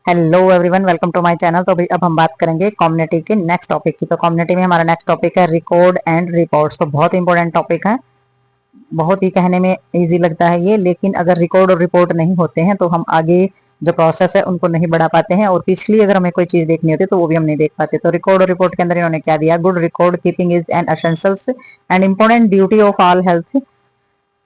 Hello everyone, welcome to my channel. तो अभी अब हम बात करेंगे कम्युनिटी के नेक्स्ट टॉपिक की। तो कम्युनिटी में हमारा नेक्स्ट टॉपिक है रिकॉर्ड एंड रिपोर्ट्स। तो बहुत इंपॉर्टेंट टॉपिक है, बहुत ही कहने में इजी लगता है ये, लेकिन अगर रिकॉर्ड और रिपोर्ट नहीं होते हैं तो हम आगे जो प्रोसेस है उनको नहीं बढ़ा पाते हैं, और पिछली अगर हमें कोई चीज देखनी होती है तो वो भी हम नहीं देख पाते। तो रिकॉर्ड और रिपोर्ट के अंदर इन्होंने क्या दिया, good record keeping is an essential and important duty of all health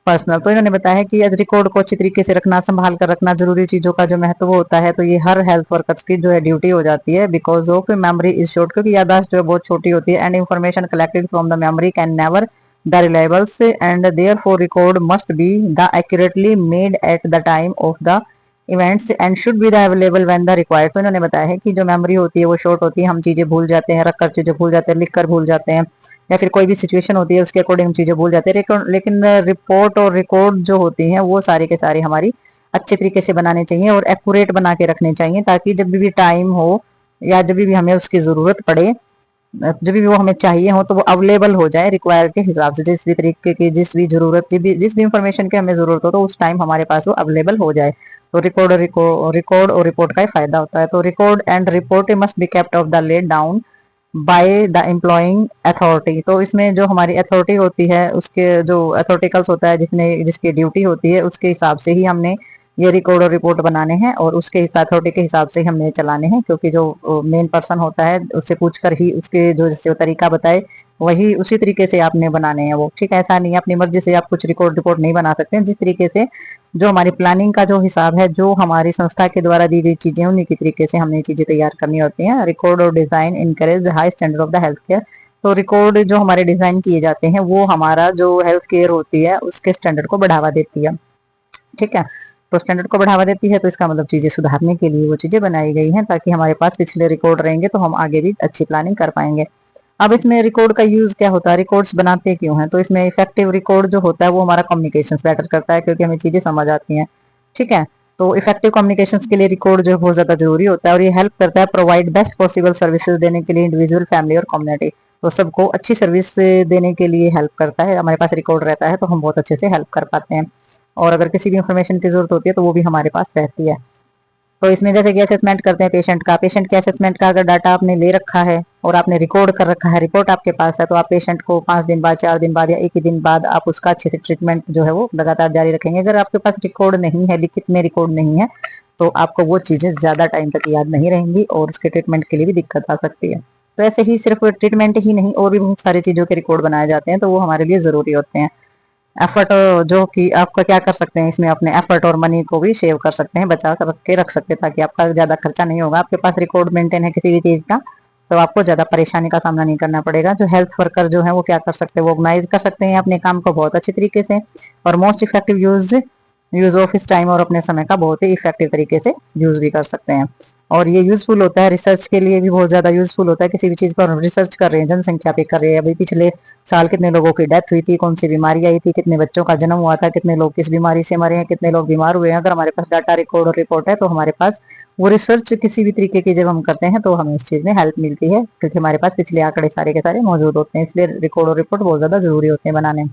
personnel. तो इन्होंने बताया कि रिकॉर्ड को अच्छी तरीके से रखना, संभाल कर रखना, जरूरी चीजों का जो महत्व होता है, तो ये हर हेल्थ वर्कर्स की जो है ड्यूटी हो जाती है। Because of memory is short, क्योंकि याददाश्त जो है बहुत छोटी होती है, and information collected from the memory can never the reliables and therefore record must be the accurately made at the time of the events and should be the available when the required. तो इन्होंने बताया है कि जो memory होती है वो short होती है, हम चीजें भूल जाते हैं, रखकर चीजें भूल जाते हैं, लिख कर भूल जाते हैं, या फिर कोई भी सिचुएशन होती है उसके अकॉर्डिंग चीजें भूल जाते हैं। लेकिन रिपोर्ट और रिकॉर्ड जो होती हैं वो सारी के सारी हमारी अच्छे तरीके से बनाने चाहिए और एक्यूरेट बना के रखने चाहिए, ताकि जब भी टाइम हो या जब भी हमें उसकी जरूरत पड़े, जब भी वो हमें चाहिए हो तो वो अवेलेबल हो जाए रिक्वायर्ड के हिसाब से। जिस भी तरीके की जिस भी जरूरत जिस भी इंफॉर्मेशन की हमें जरूरत हो तो उस टाइम हमारे पास वो अवेलेबल हो जाए। तो रिकॉर्ड और रिपोर्ट का ही फायदा होता है। तो record and report must be kept of the laid down by the employing authority. तो इसमें जो हमारी अथॉरिटी होती है, उसके जो अथॉरिटिकल्स होता है, जिसकी ड्यूटी होती है, उसके हिसाब से ही हमने ये रिकॉर्ड और रिपोर्ट बनाने हैं, और उसके अथॉरिटी के हिसाब से ही हमने चलाने हैं। क्योंकि जो मेन पर्सन होता है उससे पूछकर ही उसके जो जैसे तरीका बताए वही उसी तरीके से आपने बनाने हैं वो, ठीक है। ऐसा नहीं है अपनी मर्जी से आप कुछ रिकॉर्ड रिपोर्ट नहीं बना सकते। जिस तरीके से जो हमारी प्लानिंग का जो हिसाब है, जो हमारी संस्था के द्वारा दी गई चीजें, उन्हीं की तरीके से हमने चीजें तैयार करनी होती हैं। रिकॉर्ड और design encourage high standard of the health care. तो रिकॉर्ड जो हमारे डिजाइन किए जाते हैं वो हमारा जो हेल्थ केयर होती है उसके स्टैंडर्ड को बढ़ावा देती है, ठीक है। तो स्टैंडर्ड को बढ़ावा देती है, तो इसका मतलब चीजें सुधारने के लिए वो चीजें बनाई गई हैं, ताकि हमारे पास पिछले रिकॉर्ड रहेंगे तो हम आगे भी अच्छी प्लानिंग कर पाएंगे। अब इसमें रिकॉर्ड का यूज क्या होता है, रिकॉर्ड्स बनाते क्यों हैं? तो इसमें इफेक्टिव रिकॉर्ड जो होता है वो हमारा कम्युनिकेशन बेटर करता है, क्योंकि हमें चीजें समझ आती हैं, ठीक है। तो इफेक्टिव कम्युनिकेशन के लिए रिकॉर्ड जो है बहुत ज्यादा जरूरी होता है, और ये हेल्प करता है प्रोवाइड बेस्ट पॉसिबल सर्विसेज देने के लिए इंडिविजुअल, फैमिली और कम्युनिटी। तो सबको अच्छी सर्विस देने के लिए हेल्प करता है। हमारे पास रिकॉर्ड रहता है तो हम बहुत अच्छे से हेल्प कर पाते हैं, और अगर किसी भी इंफॉर्मेशन की जरूरत होती है तो वो भी हमारे पास रहती है। तो इसमें जैसे कि असेसमेंट करते हैं पेशेंट के असेसमेंट का अगर डाटा आपने ले रखा है और आपने रिकॉर्ड कर रखा है, रिपोर्ट आपके पास है, तो आप पेशेंट को 5 दिन बाद, 4 दिन बाद या एक ही दिन बाद आप उसका अच्छे से ट्रीटमेंट जो है वो लगातार जारी रखेंगे। अगर आपके पास रिकॉर्ड नहीं है, लिखित में रिकॉर्ड नहीं है, तो आपको वो चीजें ज्यादा टाइम तक याद नहीं रहेंगी और उसके ट्रीटमेंट के लिए भी दिक्कत आ सकती है। तो ऐसे ही सिर्फ ट्रीटमेंट ही नहीं, और भी बहुत सारी चीजों के रिकॉर्ड बनाए जाते हैं, तो वो हमारे लिए जरूरी होते हैं। एफर्ट जो कि आपका क्या कर सकते हैं, इसमें अपने एफर्ट और मनी को भी सेव कर सकते हैं, बचा कर के रख सकते हैं, ताकि आपका ज्यादा खर्चा नहीं होगा। आपके पास रिकॉर्ड मेंटेन है किसी भी चीज का, तो आपको ज्यादा परेशानी का सामना नहीं करना पड़ेगा। जो हेल्थ वर्कर जो है वो क्या कर सकते हैं, वो ऑर्गेनाइज कर सकते हैं अपने काम को बहुत अच्छे तरीके से, और most effective use use of इस टाइम और अपने समय का बहुत ही इफेक्टिव तरीके से यूज भी कर सकते हैं। और ये यूजफुल होता है रिसर्च के लिए भी, बहुत ज्यादा यूजफुल होता है। किसी भी चीज पर रिसर्च कर रहे हैं, जनसंख्या पे कर रहे हैं, अभी पिछले साल कितने लोगों की डेथ हुई थी, कौन सी बीमारी आई थी, कितने बच्चों का जन्म हुआ था, कितने लोग किस बीमारी से मरे हैं, कितने लोग बीमार हुए हैं, अगर हमारे पास डाटा रिकॉर्ड और रिपोर्ट है तो हमारे पास वो रिसर्च किसी भी तरीके की जब हम करते हैं तो हमें उस चीज में हेल्प मिलती है, क्योंकि हमारे पास पिछले आंकड़े सारे के सारे मौजूद होते हैं। इसलिए रिकॉर्ड और रिपोर्ट बहुत ज्यादा जरूरी होते हैं बनाने।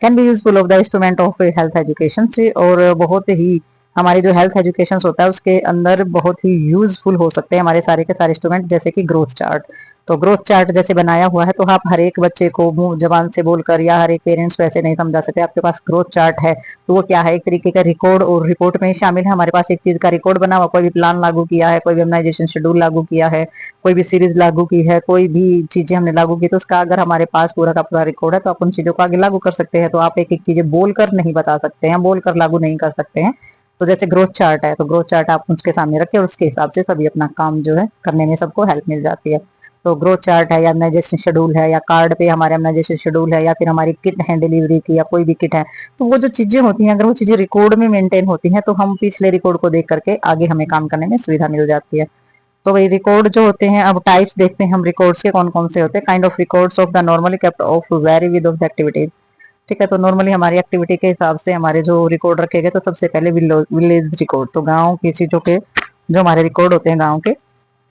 Can be useful of the instrument of health education से, और बहुत ही हमारी जो हेल्थ एजुकेशन होता है उसके अंदर बहुत ही यूजफुल हो सकते हैं हमारे सारे के सारे इंस्ट्रूमेंट, जैसे कि ग्रोथ चार्ट। तो ग्रोथ चार्ट जैसे बनाया हुआ है, तो आप हर एक बच्चे को मुंह जबान से बोलकर या हर एक पेरेंट्स को ऐसे नहीं समझा सकते। आपके पास ग्रोथ चार्ट है तो वो क्या है, एक तरीके का रिकॉर्ड और रिपोर्ट में शामिल है। हमारे पास एक चीज का रिकॉर्ड बना हुआ, कोई भी प्लान लागू किया है, कोई भी ऑर्गेनाइजेशन शेड्यूल लागू किया है, कोई भी सीरीज लागू की है, कोई भी चीजें हमने लागू की, तो उसका अगर हमारे पास पूरा का पूरा रिकॉर्ड है तो आप उन चीजों को आगे लागू कर सकते हैं। तो आप एक एक चीजें बोलकर नहीं बता सकते हैं, बोलकर लागू नहीं कर सकते हैं। तो जैसे ग्रोथ चार्ट है, तो ग्रोथ चार्ट आप उसके सामने रखिए और उसके हिसाब से सभी अपना काम जो है करने में सबको हेल्प मिल जाती है। तो ग्रोथ चार्ट है या ऑर्गेनाइजेशन शेड्यूल है, या कार्ड पे हमारे ऑर्गेनाइजेशन शेड्यूल है, या फिर हमारी किट है डिलीवरी की, या कोई भी किट है, तो वो जो चीजें होती हैं अगर वो चीजें रिकॉर्ड में मेंटेन होती हैं तो हम पिछले रिकॉर्ड को देख करके आगे हमें काम करने में सुविधा मिल जाती है। तो भाई रिकॉर्ड जो होते हैं, अब टाइप्स देखते हैं हम रिकॉर्ड्स के कौन कौन से होते हैं। Kind of records of the normally kept of very with of the activities, ठीक है। तो नॉर्मली हमारी एक्टिविटी के हिसाब से हमारे जो रिकॉर्ड रखे गए, तो सबसे पहले विलेज रिकॉर्ड, तो गाँव की चीजों के जो हमारे रिकॉर्ड होते हैं गाँव के।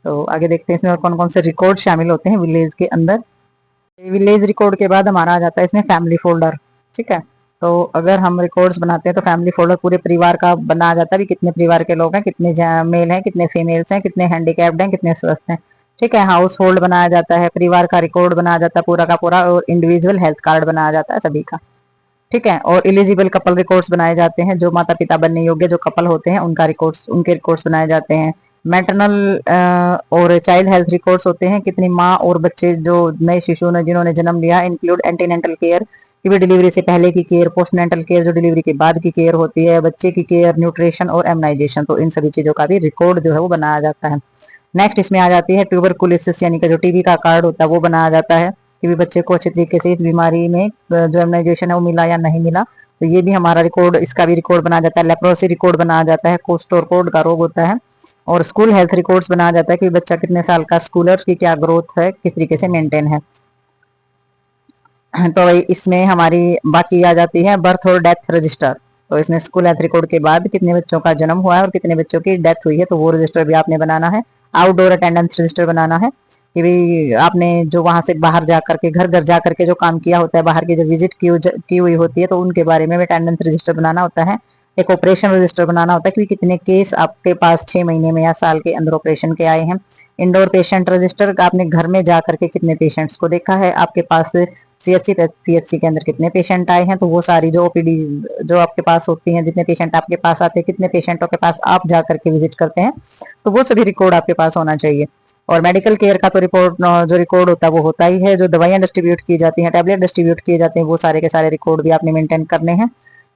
तो आगे देखते हैं इसमें और कौन कौन से रिकॉर्ड शामिल होते हैं विलेज के अंदर। विलेज रिकॉर्ड के बाद हमारा आ जाता है इसमें फैमिली फोल्डर, ठीक है। तो अगर हम रिकॉर्ड्स बनाते हैं तो फैमिली फोल्डर पूरे परिवार का बना जाता है, भी कितने परिवार के लोग हैं, कितने मेल हैं, कितने फीमेल्स हैं, कितने हैंडीकैप्ड हैं, कितने स्वस्थ हैं। ठीक है, हाउस होल्ड बनाया जाता है, परिवार का रिकॉर्ड बनाया जाता है पूरा का पूरा, और इंडिविजुअल हेल्थ कार्ड बनाया जाता है सभी का। ठीक है, और एलिजिबल कपल रिकॉर्ड्स बनाए जाते हैं, जो माता पिता बनने योग्य जो कपल होते हैं उनका रिकॉर्ड्स, उनके रिकॉर्ड्स बनाए जाते हैं। मैटरनल और चाइल्ड हेल्थ रिकॉर्ड्स होते हैं, कितनी माँ और बच्चे जो नए शिशु ने जिन्होंने जन्म लिया, इंक्लूड एंटीनेंटल केयर की भी डिलीवरी से पहले की केयर, पोस्टनेंटल केयर जो डिलीवरी के बाद की केयर होती है, बच्चे की केयर, न्यूट्रिशन और एमनाइजेशन, तो इन सभी चीजों का भी रिकॉर्ड जो है वो बनाया जाता है। नेक्स्ट इसमें आ जाती है ट्यूबरकुलोसिस यानी कि जो टीबी का कार्ड होता है वो बनाया जाता है, कि भी बच्चे को अच्छे तरीके से इस बीमारी में जो इम्यूनाइजेशन है वो मिला या नहीं मिला, तो ये भी हमारा रिकॉर्ड, इसका भी रिकॉर्ड बनाया जाता है। लेप्रोसी रिकॉर्ड बनाया जाता है, कोस्टोरकोड का रोग होता है, और स्कूल हेल्थ रिकॉर्ड्स बनाया जाता है कि बच्चा कितने साल का, स्कूलर की क्या ग्रोथ है, किस तरीके से मेंटेन है। तो इसमें हमारी बाकी आ जाती है बर्थ और डेथ रजिस्टर, तो इसमें स्कूल हेल्थ रिकॉर्ड के बाद कितने बच्चों का जन्म हुआ है और कितने बच्चों की डेथ हुई है, तो वो रजिस्टर भी आपने बनाना है। आउटडोर अटेंडेंस रजिस्टर बनाना है, कि भाई आपने जो वहां से बाहर जा करके, घर घर जा करके जो काम किया होता है, बाहर की जो विजिट की हुई होती है, तो उनके बारे में अटेंडेंस रजिस्टर बनाना होता है। एक ऑपरेशन रजिस्टर बनाना होता है कि कितने केस आपके पास 6 महीने में या साल के अंदर ऑपरेशन के आए हैं। इंडोर पेशेंट रजिस्टर, आपने घर में जा करके कितने पेशेंट्स को देखा है, आपके पास सीएचसी पीएचसी के अंदर कितने पेशेंट आए हैं, तो वो सारी जो ओपीडी जो आपके पास होती हैं, जितने पेशेंट आपके पास आते हैं, कितने पेशेंटों के पास आप जा करके विजिट करते हैं, तो वो सभी रिकॉर्ड आपके पास होना चाहिए। और मेडिकल केयर का तो रिपोर्ट जो रिकॉर्ड होता है वो होता ही है, जो दवाइयां डिस्ट्रीब्यूट की जाती हैं, टैबलेट डिस्ट्रीब्यूट किए जाते हैं, वो सारे के सारे रिकॉर्ड भी आपने मेंटेन करने हैं।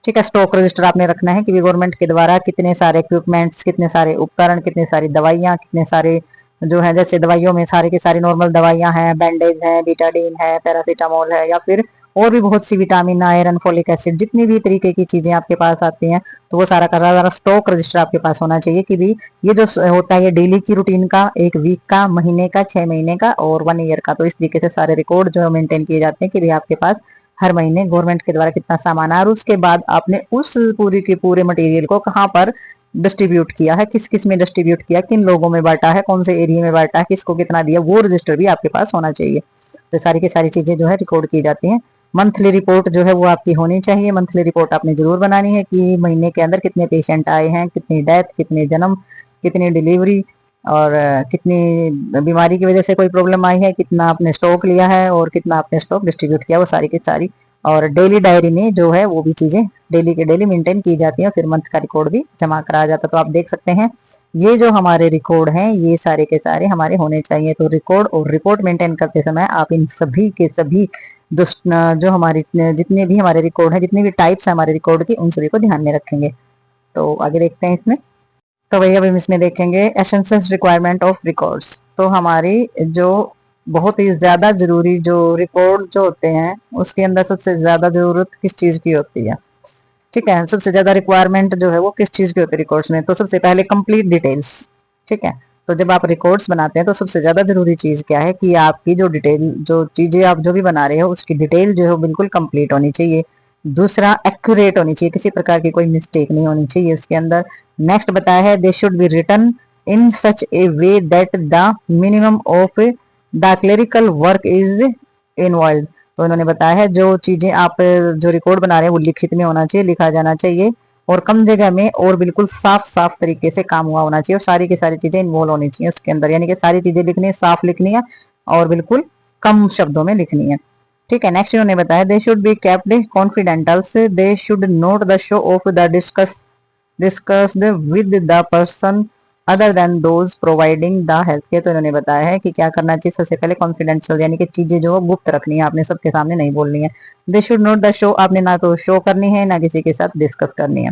ठीक है, स्टॉक रजिस्टर आपने रखना है कि गवर्नमेंट के द्वारा कितने सारे इक्विपमेंट्स, कितने सारे उपकरण, कितने सारी दवाइयां, कितने सारे जो है, जैसे दवाइयों में सारी की सारी नॉर्मल दवाइयां हैं, बैंडेज है, बीटाडीन है, पैरासीटामोल है, या फिर और भी बहुत सी विटामिन, आयरन, फोलिक एसिड, जितनी भी तरीके की चीजें आपके पास आती हैं, तो वो सारा का सारा स्टॉक रजिस्टर आपके पास होना चाहिए, कि भी ये जो होता है ये डेली की रूटीन का, एक वीक का, महीने का, 6 महीने का और 1 ईयर का, तो इस तरीके से सारे रिकॉर्ड जो मेंटेन किए जाते हैं, कि भी आपके पास हर महीने गवर्नमेंट के द्वारा कितना सामान आ, और उसके बाद आपने उस पूरी के पूरे मटेरियल को कहाँ पर डिस्ट्रीब्यूट किया है, किस किस में डिस्ट्रीब्यूट किया, किन लोगों में बांटा है, कौन से एरिया में बांटा है, किसको कितना दिया, वो रजिस्टर भी आपके पास होना चाहिए। तो सारी की सारी चीजें जो है रिकॉर्ड की जाती हैं। मंथली रिपोर्ट जो है वो आपकी होनी चाहिए, मंथली रिपोर्ट आपने जरूर बनानी है, कि महीने के अंदर कितने पेशेंट आए हैं, कितनी डेथ, कितने जन्म, कितनी डिलीवरी, और कितनी बीमारी की वजह से कोई प्रॉब्लम आई है, कितना आपने स्टॉक लिया है और कितना आपने स्टॉक डिस्ट्रीब्यूट किया, वो सारी की सारी। और डेली डायरी में जो है वो भी चीजें डेली के डेली मेंटेन की जाती है, फिर मंथ का रिकॉर्ड भी जमा कराया जाता है। तो आप देख सकते हैं ये जो हमारे रिकॉर्ड हैं ये सारे के सारे हमारे होने चाहिए। तो रिकॉर्ड और रिपोर्ट मेंटेन करते समय आप इन सभी के सभी जो हमारी जितने भी हमारे रिकॉर्ड हैं, जितने भी टाइप्स है हमारे रिकॉर्ड की, उन सभी को ध्यान में रखेंगे। तो आगे देखते हैं इसमें। तो वही अभी हम इसमें देखेंगे एसेंशियल रिक्वायरमेंट ऑफ रिकॉर्ड्स। तो हमारी जो बहुत ही ज्यादा जरूरी जो रिकॉर्ड जो होते हैं उसके अंदर सबसे ज्यादा जरूरत किस चीज की होती है। ठीक है, सबसे ज्यादा रिक्वायरमेंट जो है वो किस चीज की होती है रिकॉर्ड्स में, तो सबसे पहले कंप्लीट डिटेल्स। ठीक है, तो जब आप रिकॉर्ड्स बनाते हैं तो सबसे ज्यादा जरूरी चीज क्या है, कि आपकी जो डिटेल, जो चीजें आप जो भी बना रहे हो उसकी डिटेल जो है वो बिल्कुल कंप्लीट होनी चाहिए। दूसरा, एक्यूरेट होनी चाहिए, किसी प्रकार की कोई मिस्टेक नहीं होनी चाहिए उसके अंदर। नेक्स्ट बताया है they should be written in such a way that the minimum of the clerical work is involve. तो इन्होंने बताया है जो चीजें आप जो रिकॉर्ड बना रहे हैं वो लिखित में होना चाहिए, लिखा जाना चाहिए, और कम जगह में और बिल्कुल साफ साफ तरीके से काम हुआ होना चाहिए, और सारी की सारी चीजें इन्वॉल्व होनी चाहिए उसके अंदर, यानी कि सारी चीजें लिखनी है, साफ लिखनी है और बिल्कुल कम शब्दों में लिखनी है। ठीक है, नेक्स्ट इन्होंने बताया they should be kept confidentials, they should not the show of the discussed with the person other than those providing the health care. तो इन्होंने बताया है कि क्या करना चाहिए, सबसे पहले कॉन्फिडेंशियल यानी कि चीजें जो गुप्त रखनी है, आपने सबके सामने नहीं बोलनी है। They should not the show, आपने ना तो शो करनी है ना किसी के साथ डिस्कस करनी है।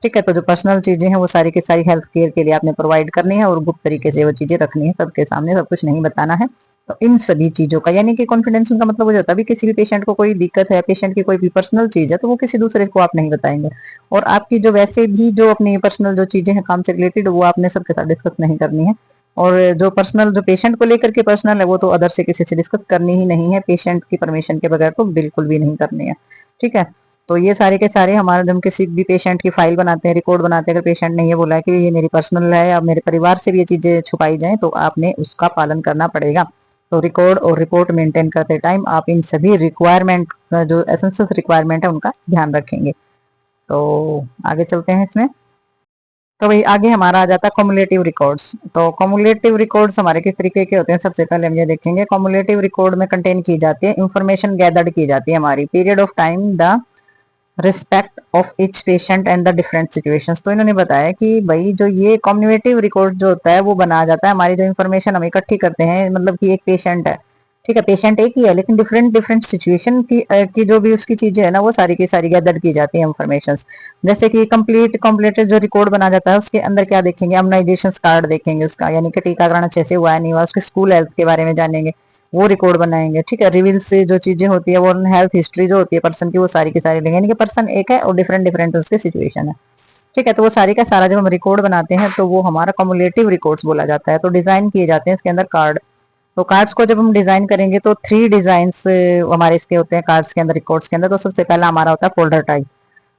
ठीक है, तो जो पर्सनल चीजें हैं वो सारी की सारी हेल्थ केयर के लिए आपने प्रोवाइड करनी है, और गुप्त तरीके से वो चीजें रखनी है, सबके सामने सब कुछ नहीं बताना है। तो इन सभी चीजों का यानी कि कॉन्फिडेंशियल का मतलब हो जाता है भी किसी भी पेशेंट को कोई दिक्कत है, पेशेंट की कोई भी पर्सनल चीज है, तो वो किसी दूसरे को आप नहीं बताएंगे। और आपकी जो वैसे भी जो अपनी पर्सनल जो चीजें हैं काम से रिलेटेड, वो आपने सबके साथ डिस्कस नहीं करनी है। और जो पर्सनल जो पेशेंट को लेकर के पर्सनल है वो तो अदर से किसी से डिस्कस करनी ही नहीं है, पेशेंट की परमिशन के बगैर तो बिल्कुल भी नहीं करनी है। ठीक है, तो ये सारे के सारे हमारे जब किसी भी पेशेंट की फाइल बनाते हैं, रिकॉर्ड बनाते हैं, अगर पेशेंट ने ये बोला है कि ये मेरी पर्सनल है या मेरे परिवार से भी ये चीजें छुपाई जाए, तो आपने उसका पालन करना पड़ेगा। तो रिकॉर्ड और रिपोर्ट मेंटेन करते टाइम आप इन सभी रिक्वायरमेंट, जो एसेंशियल रिक्वायरमेंट है उनका ध्यान रखेंगे। तो आगे चलते हैं इसमें। तो भाई आगे हमारा आ जाता है कॉमुलेटिव रिकॉर्ड्स। तो कॉमुलेटिव रिकॉर्ड्स हमारे किस तरीके के होते हैं, सबसे पहले हम ये देखेंगे। कॉमुलेटिव रिकॉर्ड में कंटेन की जाती है इंफॉर्मेशन गैदर्ड की जाती है हमारी period of time, the respect of each patient and the different situations. तो इन्होंने बताया कि भाई जो ये कॉम्युनिकेटिव रिकॉर्ड जो होता है वो बनाया जाता है, हमारी जो इन्फॉर्मेशन हम इकट्ठी करते हैं, मतलब कि एक पेशेंट है, ठीक है, पेशेंट एक ही है लेकिन डिफरेंट डिफरेंट सिचुएशन की जो भी उसकी चीजें है ना, वो सारी की सारी गैदर की जाती है इन्फॉर्मेशन। जैसे कि कंप्लीट जो रिकॉर्ड बना जाता है उसके अंदर क्या देखेंगे, इम्यूनाइजेशन कार्ड देखेंगे उसका, यानी कि टीकाकरण अच्छे से हुआ है नहीं हुआ, उसके स्कूल हेल्थ के बारे में जानेंगे, वो रिकॉर्ड बनाएंगे, ठीक है। रिवील से जो चीजें होती है वो हेल्थ हिस्ट्री जो होती है पर्सन की, वो सारी की सारी लेंगे, यानी कि पर्सन एक है और डिफरेंट डिफरेंट उसकी सिचुएशन है, ठीक है। तो वो सारी का सारा जब हम रिकॉर्ड बनाते हैं तो वो हमारा कम्युलेटिव रिकॉर्ड्स बोला जाता है। तो डिजाइन किए जाते हैं इसके अंदर कार्ड। तो कार्ड्स को जब हम डिजाइन करेंगे तो 3 डिजाइंस हमारे इसके होते हैं कार्ड्स के अंदर, रिकॉर्ड्स के अंदर। तो सबसे पहला हमारा होता है फोल्डर टाइप।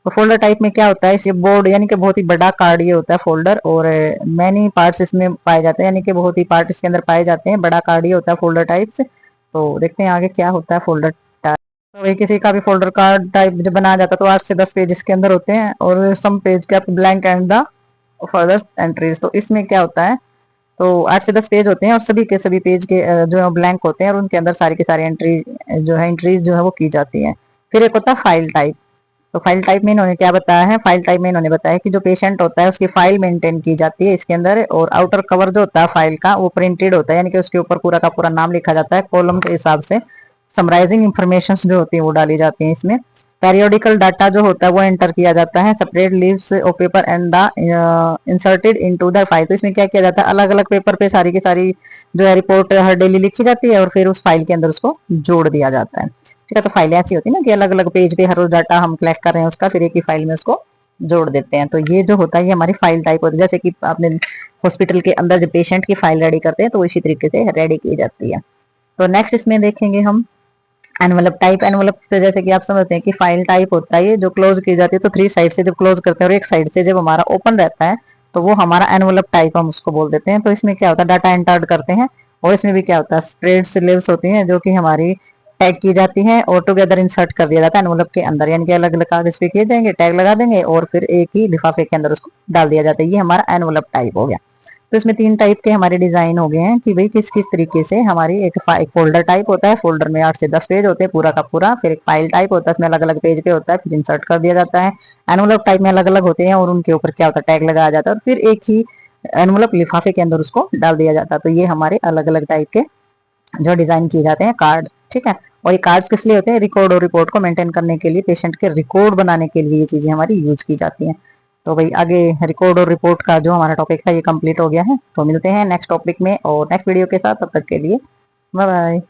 तो फोल्डर टाइप में क्या होता है, इसे बोर्ड यानी कि बहुत ही बड़ा कार्ड ये होता है फोल्डर, और मैनी पार्ट्स इसमें पाए जाते हैं, यानी कि बहुत ही पार्ट इसके अंदर पाए जाते हैं, बड़ा कार्ड ये होता है फोल्डर टाइप से। तो देखते हैं आगे क्या होता है फोल्डर टाइप। तो वही किसी का भी फोल्डर कार्ड टाइप जब बनाया जाता है तो 8 से 10 पेज इसके अंदर होते हैं, और सम पेज के blank and the further entries. तो इसमें क्या होता है, तो 8 से 10 पेज होते हैं और सभी के सभी पेज के जो है ब्लैंक होते हैं, और उनके अंदर सारी की सारी एंट्रीज जो है वो की जाती है। फिर एक होता है फाइल टाइप। तो फाइल टाइप में इन्होंने क्या बताया है, फाइल टाइप में इन्होंने बताया कि जो पेशेंट होता है उसकी फाइल मेंटेन की जाती है इसके अंदर, और आउटर कवर जो होता है फाइल का वो प्रिंटेड होता है, यानी कि उसके ऊपर पूरा का पूरा नाम लिखा जाता है कॉलम के हिसाब से। समराइजिंग इंफॉर्मेशन जो होती है वो डाली जाती है इसमें। पेरियोडिकल डाटा जो होता है वो एंटर किया जाता है, separate leaves of paper and the inserted into the file. तो इसमें क्या किया जाता है, अलग अलग पेपर पे सारी की सारी जो है रिपोर्ट हर डेली लिखी जाती है और फिर उस फाइल के अंदर उसको जोड़ दिया जाता है, ठीक है। तो फाइलें ऐसी होती है ना कि अलग अलग पेज पे हर रोज डाटा हम कलेक्ट कर रहे हैं उसका, फिर एक ही फाइल में उसको जोड़ देते हैं। तो ये जो होता है ये हमारी फाइल टाइप होती है। जैसे कि आपने हॉस्पिटल के अंदर जब पेशेंट की फाइल रेडी करते हैं तो इसी तरीके से रेडी की जाती है। तो नेक्स्ट इसमें देखेंगे हम एनवलप टाइप। एनवलप से जैसे कि आप समझते हैं कि फाइल टाइप होता है ये जो क्लोज की जाती है, तो 3 साइड से जब क्लोज करते हैं और एक साइड से जब हमारा ओपन रहता है तो वो हमारा एनवलप टाइप हम उसको बोल देते हैं। तो इसमें क्या होता है, डाटा एंटर्ड करते हैं, और इसमें भी क्या होता है, स्प्रेड स्लीव्स होती हैं जो कि हमारी टैग की जाती हैं और टुगेदर इंसर्ट कर दिया जाता है एनवलप के अंदर, यानी कि अलग अलग कागज पे किए जाएंगे, टैग लगा देंगे और फिर एक ही लिफाफे के अंदर उसको डाल दिया जाता है। ये हमारा एनवलप टाइप हो गया। तो इसमें 3 टाइप के हमारे डिजाइन हो गए हैं कि भाई किस किस तरीके से हमारी एक फोल्डर टाइप होता है, फोल्डर में 8 से 10 पेज होते हैं पूरा का पूरा। फिर एक फाइल टाइप होता है, इसमें अलग अलग पेज पे होता है, फिर इंसर्ट कर दिया जाता है। एनवलप टाइप में अलग अलग होते हैं और उनके ऊपर क्या होता है, टैग लगाया जाता है, और फिर एक ही एनवलप लिफाफे के अंदर उसको डाल दिया जाता है। तो ये हमारे अलग अलग टाइप के जो डिजाइन किए जाते हैं कार्ड, ठीक है। और ये कार्ड्स किस लिए होते हैं, रिकॉर्ड और रिपोर्ट को मेंटेन करने के लिए, पेशेंट के रिकॉर्ड बनाने के लिए ये चीजें हमारी यूज की जाती हैं। तो भाई आगे रिकॉर्ड और रिपोर्ट का जो हमारा टॉपिक है ये कंप्लीट हो गया है। तो मिलते हैं नेक्स्ट टॉपिक में और नेक्स्ट वीडियो के साथ, तब तक के लिए बाय बाय।